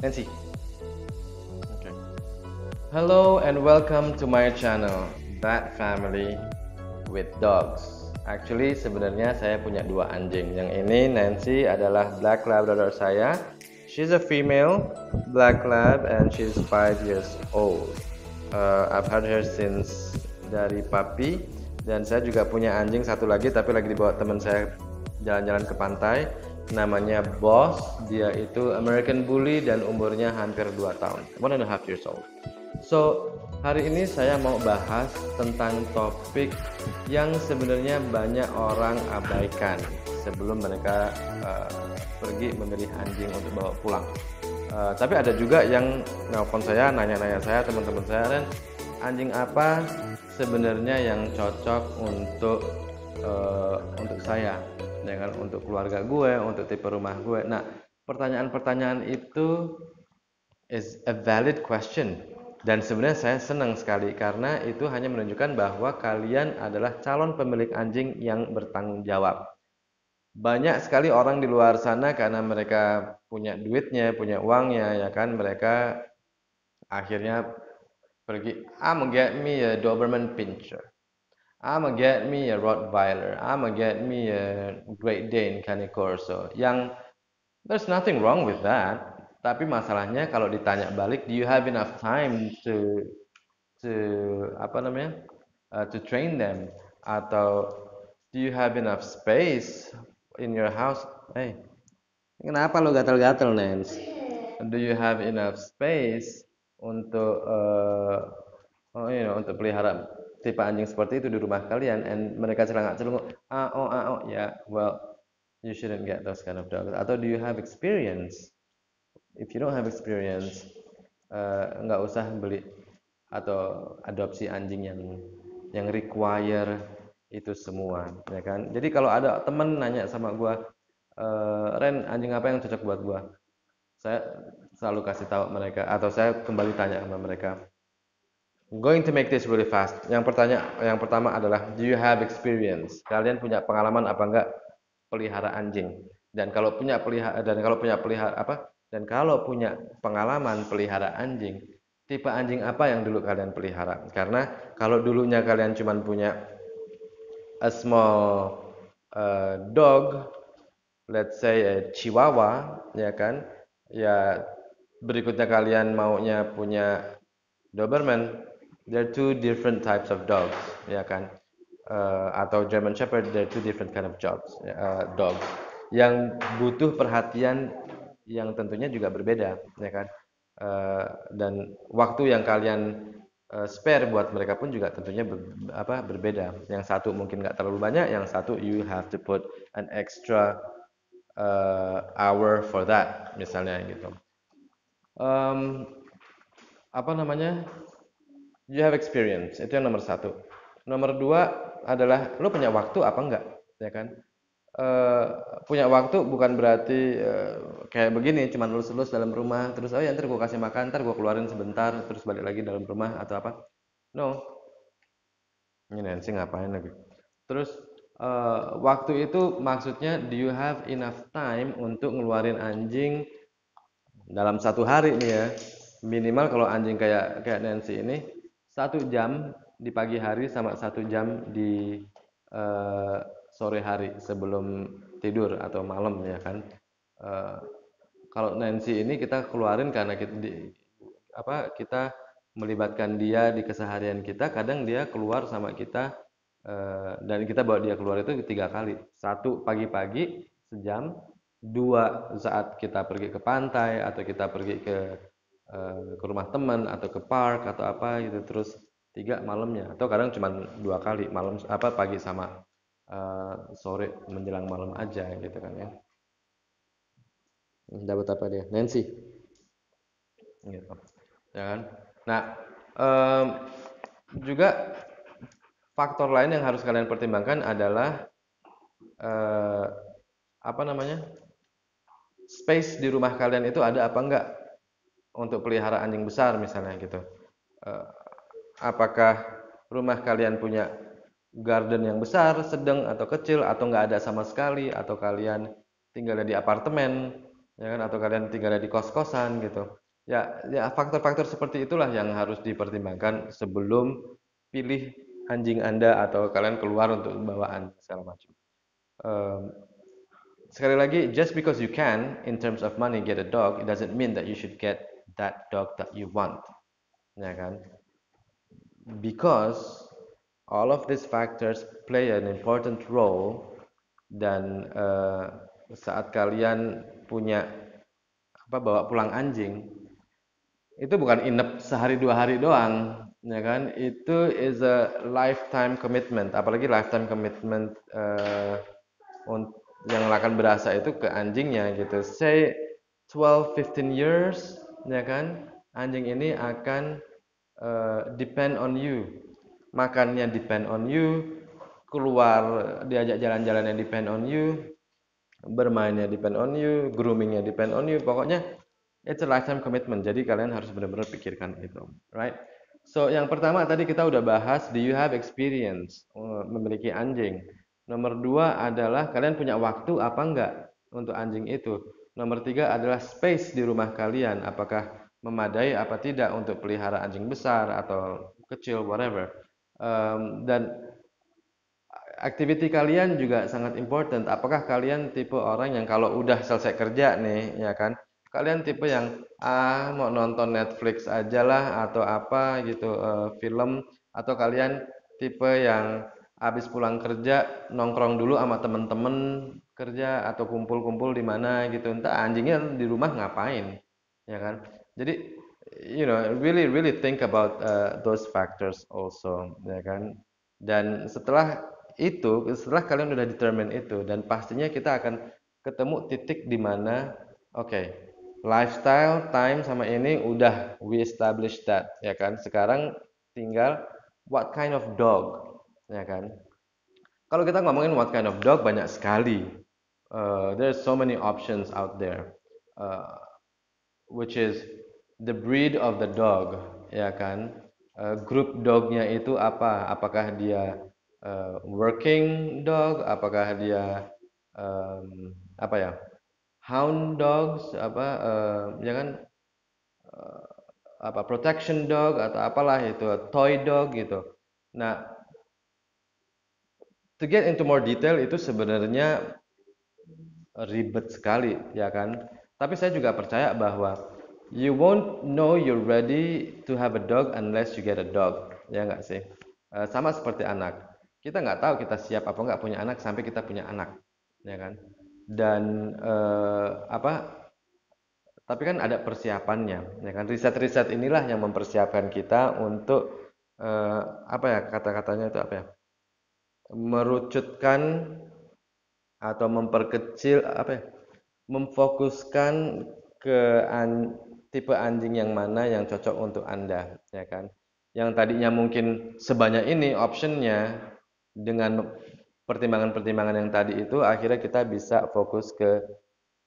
Nancy. Okay. Hello and welcome to my channel, That Family with Dogs. Actually sebenarnya saya punya dua anjing. Yang ini Nancy adalah Black Labrador saya. She's a female Black Lab and she's 5 years old. I've had her since dari puppy. Dan saya juga punya anjing satu lagi tapi lagi dibawa teman saya jalan-jalan ke pantai, namanya Boss. Dia itu American Bully dan umurnya hampir 2 tahun, 1.5 years old. So hari ini saya mau bahas tentang topik yang sebenarnya banyak orang abaikan sebelum mereka pergi memilih anjing untuk bawa pulang. Tapi ada juga yang nelpon saya, nanya-nanya saya, teman-teman saya, Ren, anjing apa sebenarnya yang cocok untuk saya, ya kan, untuk keluarga gue, untuk tipe rumah gue. Nah, pertanyaan-pertanyaan itu is a valid question dan sebenarnya saya senang sekali karena itu hanya menunjukkan bahwa kalian adalah calon pemilik anjing yang bertanggung jawab. Banyak sekali orang di luar sana karena mereka punya duitnya, punya uangnya, ya kan, mereka akhirnya pergi, I'm gonna get me a Doberman Pinscher, I'm gonna get me a Rottweiler, I'm gonna get me a Great Dane Cane Corso. Yang there's nothing wrong with that. Tapi masalahnya kalau ditanya balik, do you have enough time to apa namanya, to train them, atau do you have enough space in your house? Hey, kenapa lo gatal-gatal, Nance? Do you have enough space untuk untuk pelihara tipe anjing seperti itu di rumah kalian? And mereka celengak-celunguk, yeah, well, you shouldn't get those kind of dogs. Atau do you have experience? If you don't have experience, nggak usah beli atau adopsi anjing yang require itu semua, ya kan? Jadi kalau ada temen nanya sama gua, Ren, anjing apa yang cocok buat gua? Saya selalu kasih tahu mereka, atau saya kembali tanya sama mereka. Going to make this really fast. Yang pertama adalah, do you have experience? Kalian punya pengalaman apa enggak pelihara anjing? Dan kalau punya pengalaman pelihara anjing, tipe anjing apa yang dulu kalian pelihara? Karena kalau dulunya kalian cuma punya a small dog, let's say a Chihuahua, ya kan? Ya berikutnya kalian maunya punya Doberman, there are two different types of dogs, ya kan? Atau German Shepherd, there are two different kind of dogs yang butuh perhatian yang tentunya juga berbeda, ya kan? Dan waktu yang kalian spare buat mereka pun juga tentunya berbeda. Yang satu mungkin nggak terlalu banyak, yang satu you have to put an extra hour for that, misalnya gitu. Apa namanya? You have experience, itu yang nomor satu. Nomor dua adalah lo punya waktu apa enggak, ya kan? Punya waktu bukan berarti kayak begini, cuman lulus-lulus dalam rumah, terus oh ya ntar gue kasih makan, ntar gue keluarin sebentar, terus balik lagi dalam rumah atau apa? No, ini Nancy ngapain lagi? Terus waktu itu maksudnya, do you have enough time untuk ngeluarin anjing dalam satu hari nih ya? Minimal kalau anjing kayak Nancy ini 1 jam di pagi hari sama 1 jam di eh, sore hari sebelum tidur atau malam, ya kan. Eh, Kalau Nancy ini kita keluarin karena kita melibatkan dia di keseharian kita. Kadang dia keluar sama kita dan kita bawa dia keluar itu 3 kali. 1 pagi-pagi sejam, 2 saat kita pergi ke pantai atau kita pergi ke rumah teman atau ke park atau apa gitu, terus 3 malamnya, atau kadang cuma 2 kali, malam pagi sama sore menjelang malam aja gitu kan ya. Dapat apa dia? Nancy gitu, ya kan. Nah, em, juga faktor lain yang harus kalian pertimbangkan adalah eh, apa namanya, space di rumah kalian itu ada apa enggak untuk pelihara anjing besar misalnya gitu. Eh, Apakah rumah kalian punya garden yang besar, sedang, atau kecil, atau nggak ada sama sekali, atau kalian tinggal di apartemen, ya kan? Atau kalian tinggalnya di kos-kosan gitu. Ya faktor-faktor seperti itulah yang harus dipertimbangkan sebelum pilih anjing Anda atau kalian keluar untuk bawaan segala macam. Em, Sekali lagi, just because you can, in terms of money, get a dog, it doesn't mean that you should get that dog that you want, ya kan? Because all of these factors play an important role dan saat kalian punya bawa pulang anjing itu bukan inep sehari dua hari doang, ya kan? Itu is a lifetime commitment, apalagi lifetime commitment yang akan berasa itu ke anjingnya gitu. Say 12-15 years, ya kan? Anjing ini akan depend on you. Makannya depend on you, keluar diajak jalan-jalan yang depend on you, bermainnya depend on you, groomingnya depend on you. Pokoknya it's a lifetime commitment. Jadi kalian harus benar-benar pikirkan itu, right? So yang pertama tadi kita udah bahas, do you have experience memiliki anjing? Nomor dua adalah kalian punya waktu apa enggak untuk anjing itu. Nomor tiga adalah space di rumah kalian, apakah memadai apa tidak untuk pelihara anjing besar atau kecil, whatever. Dan activity kalian juga sangat important. Apakah kalian tipe orang yang kalau udah selesai kerja nih, ya kan? Kalian tipe yang mau nonton Netflix aja lah atau apa gitu, film, atau kalian tipe yang habis pulang kerja nongkrong dulu sama temen-temen kerja atau kumpul-kumpul di mana gitu. Entah anjingnya di rumah ngapain, ya kan? Jadi really really think about those factors also, ya kan? Dan setelah kalian udah determine itu, dan pastinya kita akan ketemu titik di mana oke, lifestyle, time sama ini udah we establish that, ya kan? Sekarang tinggal what kind of dog, ya kan? Kalau kita ngomongin what kind of dog, banyak sekali. There's so many options out there. Uh, which is the breed of the dog, ya kan? Grup dognya itu apa? Apakah dia working dog? Apakah dia apa ya? Hound dogs? Apa ya kan? Apa protection dog atau apalah itu, toy dog gitu. Nah, to get into more detail itu sebenarnya ribet sekali, ya kan? Tapi saya juga percaya bahwa you won't know you're ready to have a dog unless you get a dog, ya nggak sih? Sama seperti anak. Kita nggak tahu kita siap apa nggak punya anak sampai kita punya anak, ya kan? Dan tapi kan ada persiapannya, ya kan? Riset-riset inilah yang mempersiapkan kita untuk apa ya kata-katanya itu apa ya? Merucutkan atau memperkecil apa ya? Memfokuskan ke tipe anjing yang mana yang cocok untuk Anda, ya kan? Yang tadinya mungkin sebanyak ini optionnya, dengan pertimbangan-pertimbangan yang tadi itu akhirnya kita bisa fokus ke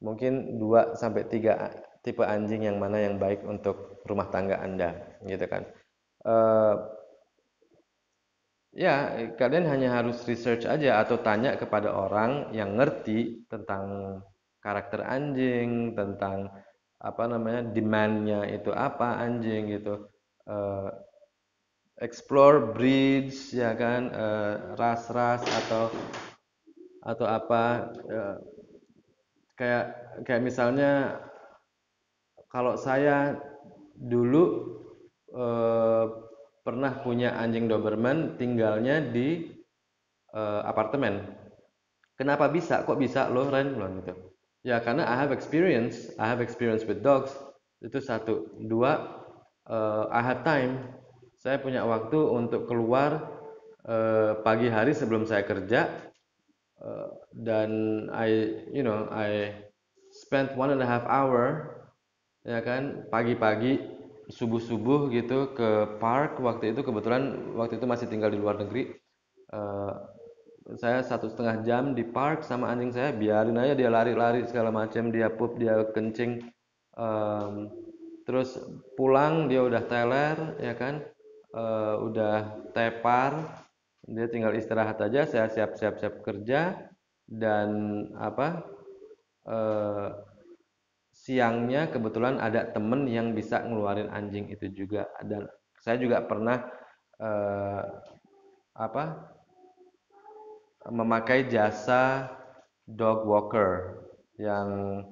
mungkin 2 sampai 3 tipe anjing yang mana yang baik untuk rumah tangga Anda, gitu kan. Eh, Ya, kalian hanya harus research aja atau tanya kepada orang yang ngerti tentang karakter anjing, tentang apa namanya demandnya itu apa anjing gitu. Eh, Explore breeds, ya kan, ras-ras atau apa, kayak kayak misalnya kalau saya dulu eh, pernah punya anjing Doberman, tinggalnya di apartemen. Kenapa bisa? Kok bisa lo Ren? Bilang gitu. Ya karena I have experience with dogs. Itu satu. Dua, I have time. Saya punya waktu untuk keluar pagi hari sebelum saya kerja, dan I spent 1.5 hour, ya kan, pagi-pagi subuh-subuh gitu ke park. Waktu itu masih tinggal di luar negeri. Eh, saya 1,5 jam di park sama anjing saya, biarin aja dia lari-lari segala macam, dia pup, dia kencing. Em, Terus pulang dia udah teler, ya kan. Udah tepar, dia tinggal istirahat aja, saya siap-siap kerja. Dan apa, eh, siangnya kebetulan ada temen yang bisa ngeluarin anjing itu juga, dan saya juga pernah eh, apa memakai jasa dog walker yang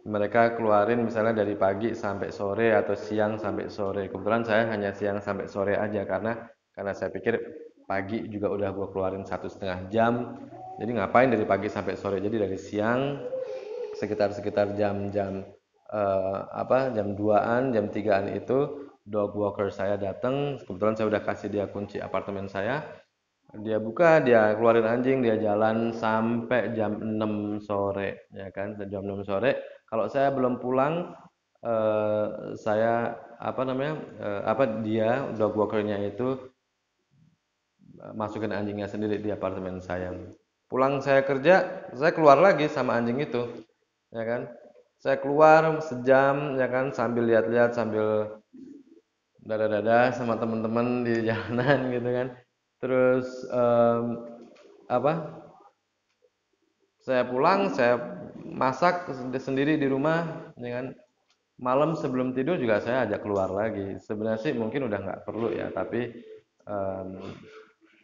mereka keluarin misalnya dari pagi sampai sore atau siang sampai sore. Kebetulan saya hanya siang sampai sore aja karena saya pikir pagi juga udah gua keluarin 1,5 jam. Jadi ngapain dari pagi sampai sore? Jadi dari siang sekitar jam-jam jam 2-an, jam 3-an itu dog walker saya datang. Kebetulan saya udah kasih dia kunci apartemen saya. Dia buka, dia keluarin anjing, dia jalan sampai jam 6 sore, ya kan? Jam 6 sore. Kalau saya belum pulang, saya dia dog walkernya itu masukin anjingnya sendiri di apartemen saya. Pulang saya kerja, saya keluar lagi sama anjing itu, ya kan? Saya keluar sejam, ya kan, sambil lihat-lihat, sambil dadah-dadah sama teman-teman di jalanan gitu kan. Terus apa? Saya pulang, saya masak sendiri di rumah, ya kan. Malam sebelum tidur juga saya ajak keluar lagi. Sebenarnya sih mungkin udah nggak perlu ya, tapi em,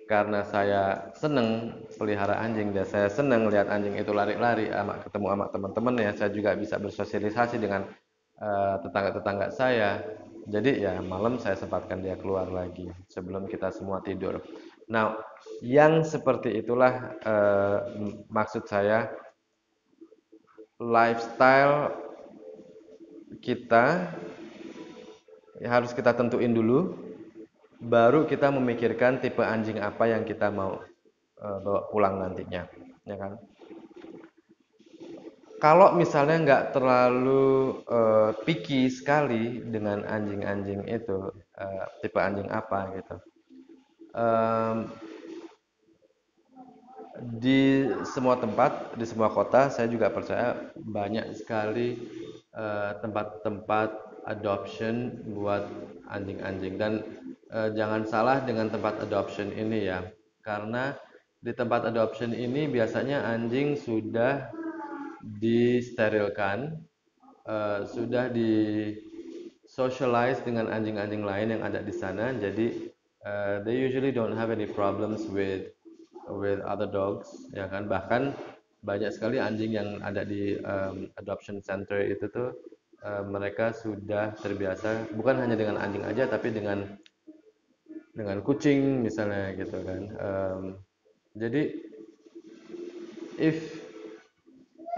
karena saya seneng pelihara anjing dan saya seneng lihat anjing itu lari-lari ketemu sama teman-teman ya, saya juga bisa bersosialisasi dengan tetangga-tetangga saya. Jadi ya malam saya sempatkan dia keluar lagi sebelum kita semua tidur. Nah, yang seperti itulah maksud saya, lifestyle kita harus kita tentuin dulu, baru kita memikirkan tipe anjing apa yang kita mau bawa pulang nantinya, ya kan? Kalau misalnya nggak terlalu picky sekali dengan anjing-anjing itu, tipe anjing apa gitu, em, di semua tempat, di semua kota, saya juga percaya banyak sekali tempat-tempat adoption buat anjing-anjing. Dan jangan salah dengan tempat adoption ini ya, karena di tempat adoption ini biasanya anjing sudah disterilkan, sudah di socialize dengan anjing-anjing lain yang ada di sana. Jadi they usually don't have any problems with other dogs, ya kan? Bahkan banyak sekali anjing yang ada di adoption center itu tuh mereka sudah terbiasa bukan hanya dengan anjing aja, tapi dengan kucing misalnya gitu kan. Jadi if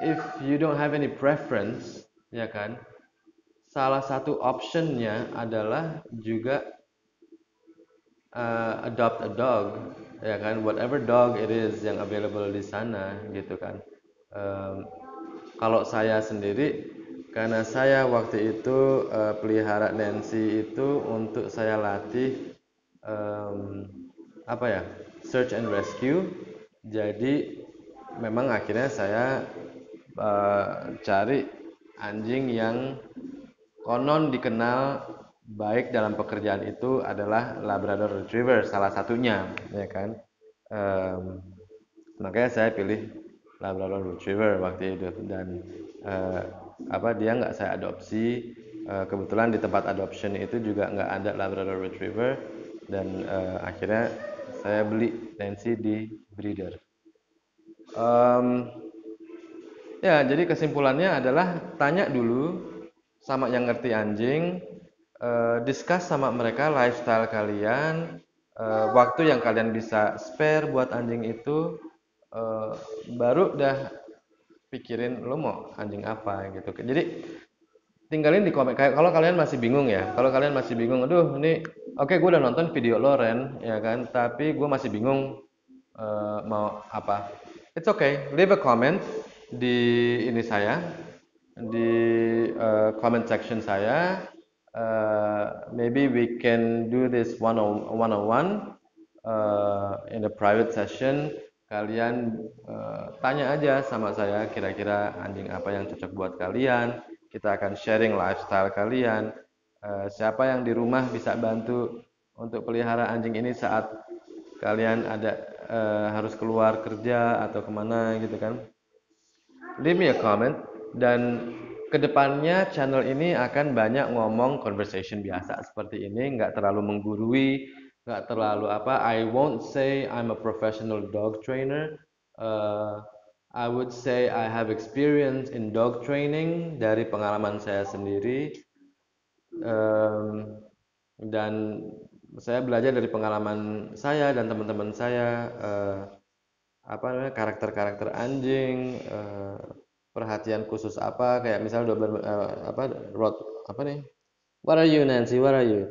if you don't have any preference, ya kan? Salah satu optionnya adalah juga adopt a dog, ya kan, whatever dog it is yang available di sana gitu kan. Em, Kalau saya sendiri, karena saya waktu itu pelihara Nancy itu untuk saya latih em, apa ya, search and rescue. Jadi memang akhirnya saya cari anjing yang konon dikenal baik dalam pekerjaan itu adalah Labrador Retriever salah satunya, ya kan. Em, Makanya saya pilih Labrador Retriever waktu itu, dan eh, dia nggak saya adopsi. Kebetulan di tempat adoption itu juga nggak ada Labrador Retriever, dan akhirnya saya beli Nancy di breeder. Em, Ya, jadi kesimpulannya adalah tanya dulu sama yang ngerti anjing, discuss sama mereka lifestyle kalian, waktu yang kalian bisa spare buat anjing itu, eh, baru dah pikirin lo mau anjing apa gitu. Jadi tinggalin di komen. Kayak kalau kalian masih bingung ya, kalau kalian masih bingung, aduh ini oke, gue udah nonton video Loren ya kan, tapi gue masih bingung mau apa. It's okay, leave a comment di ini saya, di comment section saya. Maybe we can do this one on one in a private session. Kalian tanya aja sama saya kira-kira anjing apa yang cocok buat kalian. Kita akan sharing lifestyle kalian. Siapa yang di rumah bisa bantu untuk pelihara anjing ini saat kalian ada harus keluar kerja atau kemana gitu kan. Leave me a comment, dan kedepannya channel ini akan banyak ngomong conversation biasa seperti ini, nggak terlalu menggurui, nggak terlalu apa. I won't say I'm a professional dog trainer. I would say I have experience in dog training dari pengalaman saya sendiri. Dan saya belajar dari pengalaman saya dan teman-teman saya, apa namanya, karakter-karakter anjing, perhatian khusus apa, kayak misalnya apa nih, what are you Nancy, what are you,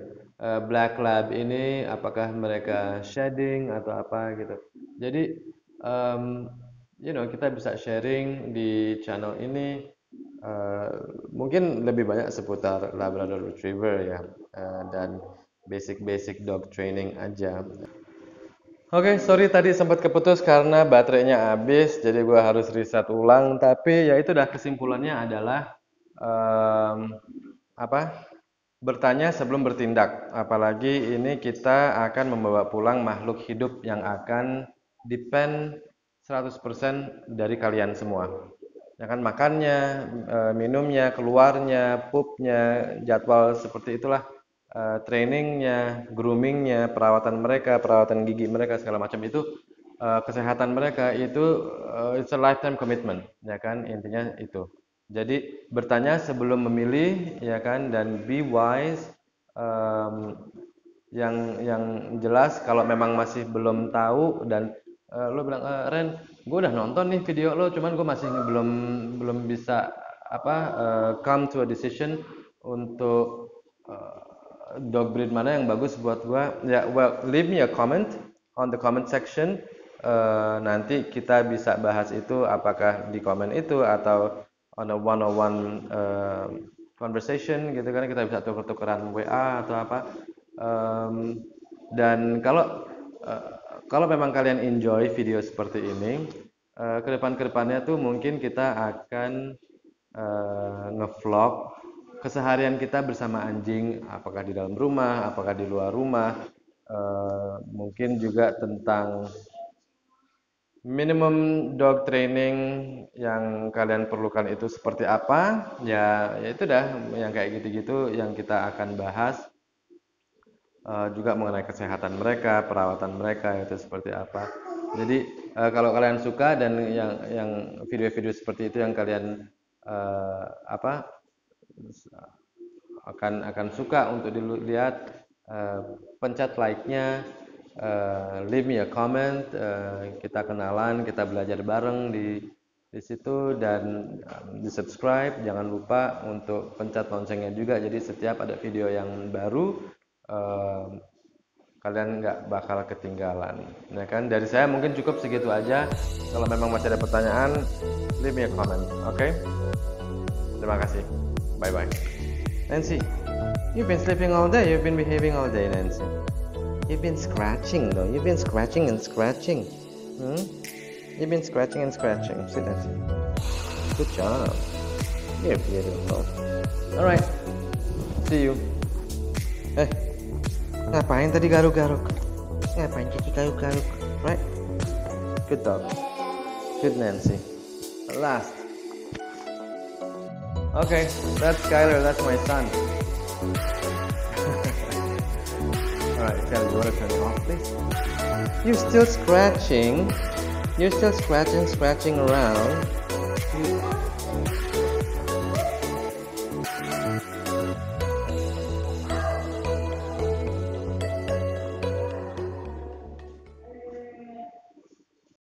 Black Lab ini apakah mereka shedding atau apa gitu. Jadi kita bisa sharing di channel ini. Mungkin lebih banyak seputar Labrador Retriever ya, dan basic dog training aja. Oke, sorry tadi sempat keputus karena baterainya habis, jadi gua harus reset ulang. Tapi ya itu dah, kesimpulannya adalah bertanya sebelum bertindak. Apalagi ini kita akan membawa pulang makhluk hidup yang akan depend 100% dari kalian semua. Ya kan, makannya, minumnya, keluarnya, pupnya, jadwal seperti itulah, trainingnya, groomingnya, perawatan mereka, perawatan gigi mereka, segala macam itu, kesehatan mereka itu, it's a lifetime commitment, ya kan, intinya itu. Jadi bertanya sebelum memilih, ya kan, dan be wise. Yang jelas kalau memang masih belum tahu dan lo bilang, Ren, gue udah nonton nih video lo, cuman gue masih belum bisa come to a decision untuk dog breed mana yang bagus buat gue. Ya, well, leave me a comment on the comment section. Nanti kita bisa bahas itu, apakah di komen itu atau on a one-on-one conversation gitu kan, kita bisa tuker-tukeran WA atau apa. Dan kalau memang kalian enjoy video seperti ini, kedepannya tuh mungkin kita akan ngevlog keseharian kita bersama anjing, apakah di dalam rumah, apakah di luar rumah. Mungkin juga tentang minimum dog training yang kalian perlukan itu seperti apa. Ya itu dah, yang kayak gitu-gitu yang kita akan bahas. Juga mengenai kesehatan mereka, perawatan mereka itu seperti apa. Jadi kalau kalian suka dan yang video-video seperti itu yang kalian akan suka untuk dilihat, pencet like-nya, leave me a comment, kita kenalan, kita belajar bareng di situ, dan di subscribe. Jangan lupa untuk pencet loncengnya juga, jadi setiap ada video yang baru kalian nggak bakal ketinggalan, ya kan. Dari saya mungkin cukup segitu aja. Kalau memang masih ada pertanyaan, leave me a comment. Oke? Terima kasih. Bye bye. Nancy, you've been sleeping all day. You've been behaving all day, Nancy. You've been scratching though. You've been scratching and scratching. You've been scratching and scratching. Sit, Nancy. Good job. You're beautiful. All right. See you. Ngapain tadi garuk-garuk? Ngapain Cici garuk-garuk? Right? Good dog. Good Nancy. Last. Okay, that's Skylar. That's my son. Alright, Skylar, you want to turn it off, please? You're still scratching. You're still scratching around.